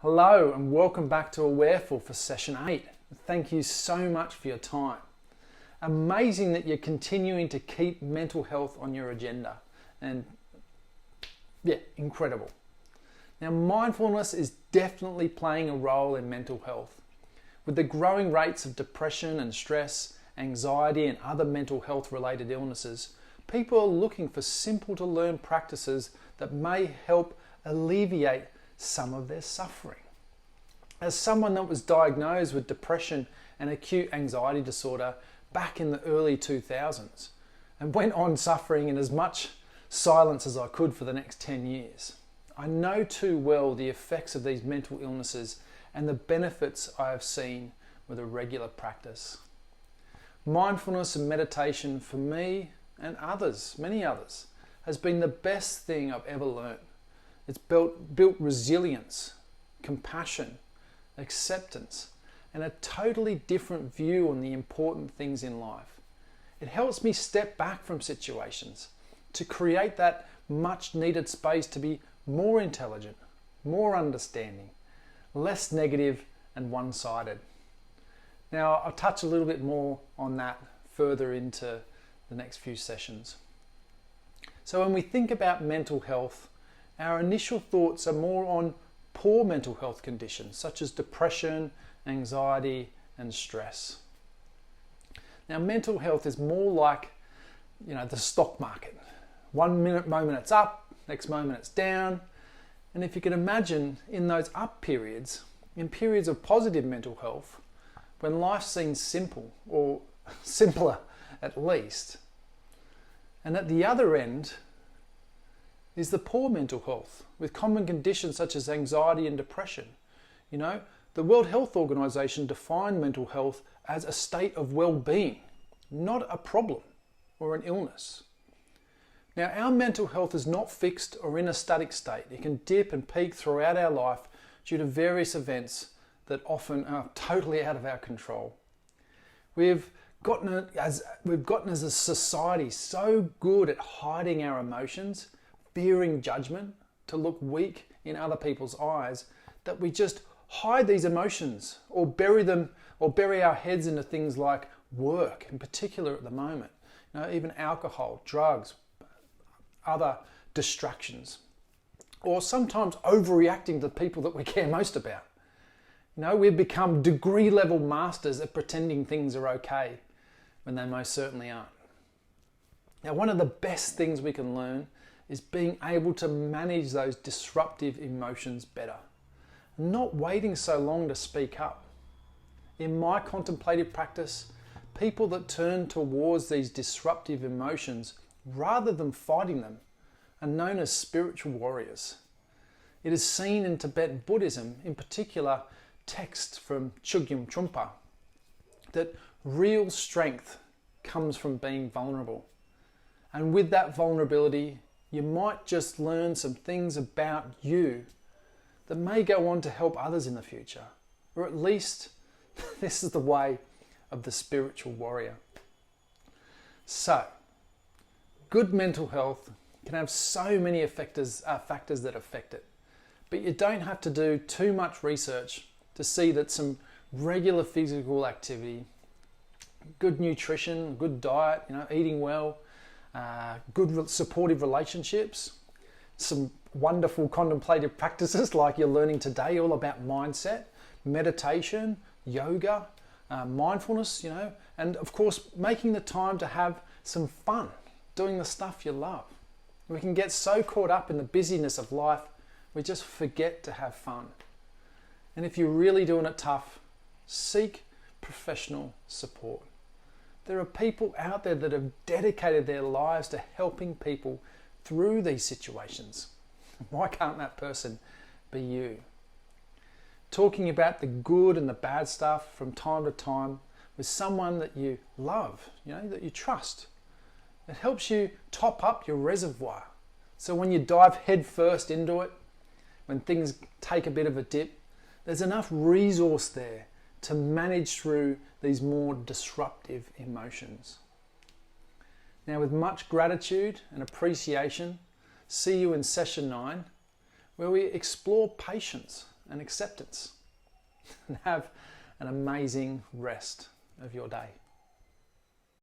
Hello and welcome back to Awareful for session 8. Thank you so much for your time. Amazing that you're continuing to keep mental health on your agenda, and incredible. Now, mindfulness is definitely playing a role in mental health. With the growing rates of depression and stress, anxiety and other mental health related illnesses, people are looking for simple to learn practices that may help alleviate some of their suffering. As someone that was diagnosed with depression and acute anxiety disorder back in the early 2000s and went on suffering in as much silence as I could for the next 10 years, I know too well the effects of these mental illnesses and the benefits I have seen with a regular practice. Mindfulness and meditation for me and others, many others, has been the best thing I've ever learned. It's built resilience, compassion, acceptance, and a totally different view on the important things in life. It helps me step back from situations to create that much needed space to be more intelligent, more understanding, less negative and one-sided. Now, I'll touch a little bit more on that further into the next few sessions. So when we think about mental health, our initial thoughts are more on poor mental health conditions such as depression, anxiety, and stress. Now, mental health is more like, the stock market. One moment it's up, next moment it's down. And if you can imagine, in those up periods, in periods of positive mental health, when life seems simple, or simpler at least, and at the other end is the poor mental health with common conditions such as anxiety and depression. The World Health Organization defined mental health as a state of well-being, not a problem or an illness. Now, our mental health is not fixed or in a static state. It can dip and peak throughout our life due to various events that often are totally out of our control. We've gotten as a society so good at hiding our emotions, fearing judgment, to look weak in other people's eyes, that we just hide these emotions or bury them, or bury our heads into things like work, in particular at the moment. Even alcohol, drugs, other distractions, or sometimes overreacting to the people that we care most about. We've become degree level masters at pretending things are okay when they most certainly aren't. Now, one of the best things we can learn is being able to manage those disruptive emotions better, not waiting so long to speak up. In my contemplative practice, people that turn towards these disruptive emotions rather than fighting them are known as spiritual warriors. It is seen in Tibetan Buddhism, in particular texts from Chogyam Trungpa, that real strength comes from being vulnerable. And with that vulnerability, you might just learn some things about you that may go on to help others in the future. Or at least this is the way of the spiritual warrior. So, good mental health can have so many factors that affect it. But you don't have to do too much research to see that some regular physical activity, good nutrition, good diet, eating well, good supportive relationships, some wonderful contemplative practices like you're learning today, all about mindset, meditation, yoga, mindfulness, and of course making the time to have some fun, doing the stuff you love. We can get so caught up in the busyness of life, we just forget to have fun. And if you're really doing it tough, seek professional support. There are people out there that have dedicated their lives to helping people through these situations. Why can't that person be you? Talking about the good and the bad stuff from time to time with someone that you love, that you trust. It helps you top up your reservoir. So when you dive head first into it, when things take a bit of a dip, there's enough resource there to manage through these more disruptive emotions. Now, with much gratitude and appreciation, see you in session 9, where we explore patience and acceptance. And have an amazing rest of your day.